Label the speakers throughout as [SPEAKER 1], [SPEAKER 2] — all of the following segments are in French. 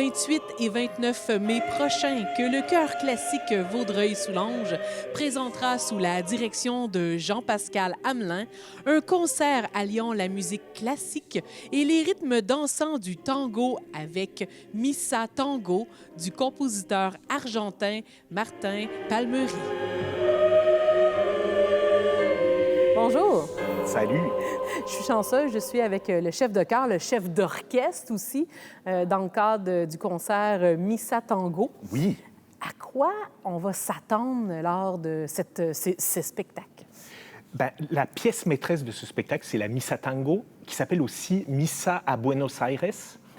[SPEAKER 1] 28 et 29 mai prochains que le chœur classique Vaudreuil-Soulanges présentera sous la direction de Jean-Pascal Hamelin un concert alliant la musique classique et les rythmes dansants du tango avec Missa Tango du compositeur argentin Martin Palmeri.
[SPEAKER 2] Bonjour.
[SPEAKER 3] Salut.
[SPEAKER 2] Je suis chanceuse, je suis avec le chef de chœur, le chef d'orchestre aussi, dans le cadre du concert Missa Tango.
[SPEAKER 3] Oui.
[SPEAKER 2] À quoi on va s'attendre lors de ce spectacle?
[SPEAKER 3] Ben, la pièce maîtresse de ce spectacle, c'est la Missa Tango, qui s'appelle aussi Missa à Buenos Aires.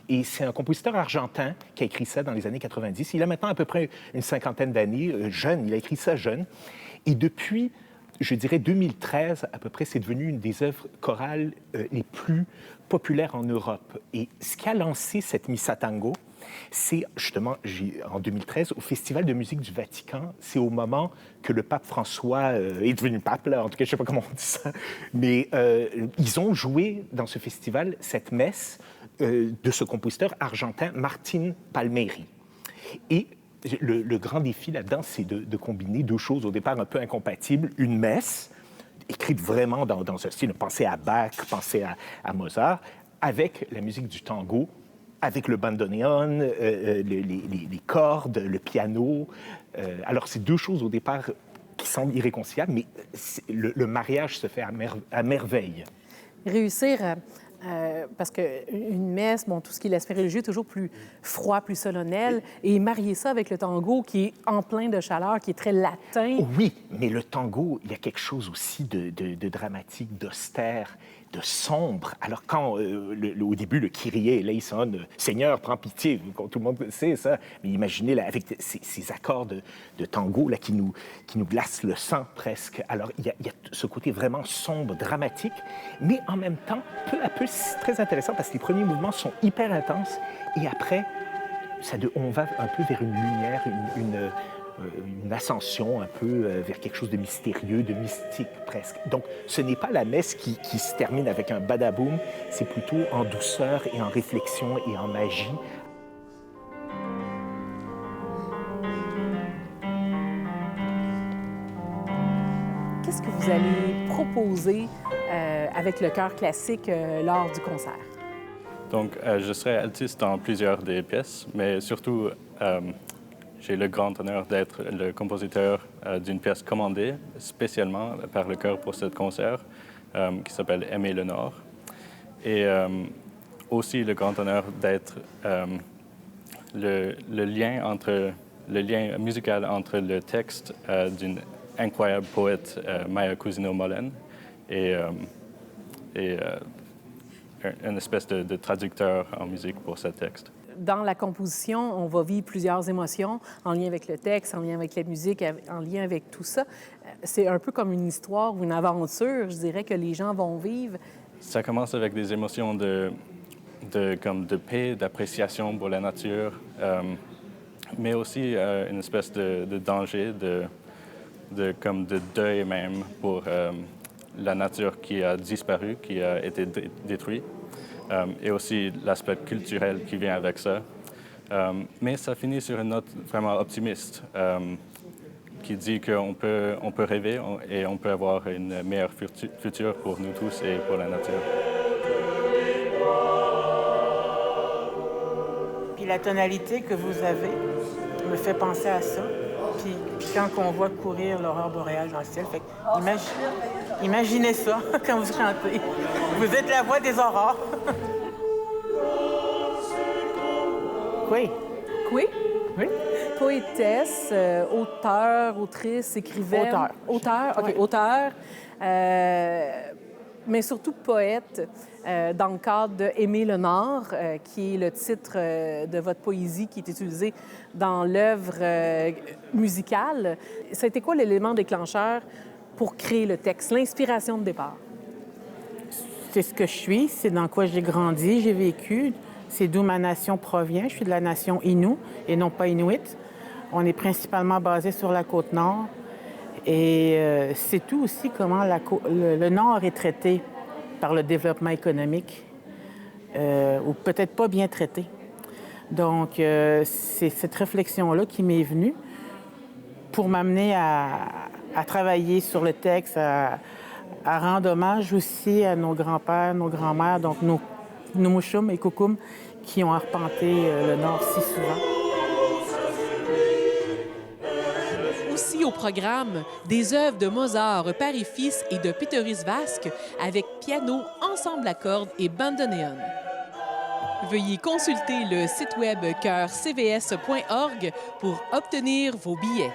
[SPEAKER 3] Et c'est un compositeur argentin qui a écrit ça dans les années 90. Il a maintenant à peu près une cinquantaine d'années, jeune. Il a écrit ça jeune. Et depuis, je dirais 2013, à peu près, c'est devenu une des œuvres chorales les plus populaires en Europe. Et ce qui a lancé cette Missa Tango, c'est justement, en 2013, au Festival de musique du Vatican. C'est au moment que le pape François est devenu pape, là, en tout cas, je ne sais pas comment on dit ça. Mais ils ont joué dans ce festival cette messe de ce compositeur argentin, Martin Palmeri. Et le grand défi là-dedans, c'est de combiner deux choses au départ un peu incompatibles. Une messe, écrite vraiment dans un style, pensez à Bach, pensez à Mozart, avec la musique du tango, avec le bandoneon, les cordes, le piano. Alors, c'est deux choses au départ qui semblent irréconciliables, mais le mariage se fait à merveille.
[SPEAKER 2] Réussir parce qu'une messe, bon, tout ce qui est l'aspect religieux est toujours plus froid, plus solennel, et marier ça avec le tango qui est en plein de chaleur, qui est très latin.
[SPEAKER 3] Oui, mais le tango, il y a quelque chose aussi de dramatique, d'austère, de sombre. Alors quand, au début, le Kyrie eleison, Seigneur, prends pitié, tout le monde sait ça, mais imaginez là, avec ces accords de tango là, qui nous glacent le sang presque. Alors il y a ce côté vraiment sombre, dramatique, mais en même temps, peu à peu, c'est très intéressant parce que les premiers mouvements sont hyper intenses et après, on va un peu vers une lumière, une ascension un peu vers quelque chose de mystérieux, de mystique presque. Donc, ce n'est pas la messe qui se termine avec un badaboum, c'est plutôt en douceur et en réflexion et en magie.
[SPEAKER 2] Qu'est-ce que vous allez proposer avec le chœur classique lors du concert?
[SPEAKER 4] Donc, je serai altiste dans plusieurs des pièces, mais surtout, j'ai le grand honneur d'être le compositeur d'une pièce commandée spécialement par le chœur pour ce concert, qui s'appelle Aimer le Nord. Et aussi le grand honneur d'être le lien musical entre le texte d'une incroyable poète, Maya Cousineau-Mollén, et une espèce de traducteur en musique pour ce texte.
[SPEAKER 2] Dans la composition, on va vivre plusieurs émotions en lien avec le texte, en lien avec la musique, en lien avec tout ça. C'est un peu comme une histoire ou une aventure, je dirais, que les gens vont vivre.
[SPEAKER 4] Ça commence avec des émotions de paix, d'appréciation pour la nature, mais aussi une espèce de danger, de deuil même pour la nature qui a disparu, qui a été détruite. Et aussi l'aspect culturel qui vient avec ça. Mais ça finit sur une note vraiment optimiste qui dit qu'on peut rêver et on peut avoir une meilleure future pour nous tous et pour la nature.
[SPEAKER 5] Puis la tonalité que vous avez me fait penser à ça. Puis quand on voit courir l'aurore boréale dans le ciel, fait imaginez ça quand vous chantez. Vous êtes la voix des aurores. Oui.
[SPEAKER 2] Oui?
[SPEAKER 5] Oui.
[SPEAKER 2] Poétesse, auteur, autrice, écrivaine. Auteur, OK,
[SPEAKER 5] oui.
[SPEAKER 2] auteur. Mais surtout poète, dans le cadre de Aimer le Nord, qui est le titre de votre poésie qui est utilisé dans l'œuvre musicale. Ça a été quoi l'élément déclencheur pour créer le texte, l'inspiration de départ?
[SPEAKER 5] C'est ce que je suis, c'est dans quoi j'ai grandi, j'ai vécu. C'est d'où ma nation provient. Je suis de la nation Innu et non pas Inuit. On est principalement basé sur la côte nord. Et c'est tout aussi comment le Nord est traité par le développement économique, ou peut-être pas bien traité. Donc, c'est cette réflexion-là qui m'est venue pour m'amener à travailler sur le texte, à rendre hommage aussi à nos grands-pères, nos grands-mères, donc nos mouchoums et coucoums qui ont arpenté le Nord si souvent.
[SPEAKER 1] Aussi au programme, des œuvres de Mozart, Père et Fils et de Péteris Vasque avec piano, ensemble à cordes et bandoneon. Veuillez consulter le site web chœurcvs.org pour obtenir vos billets.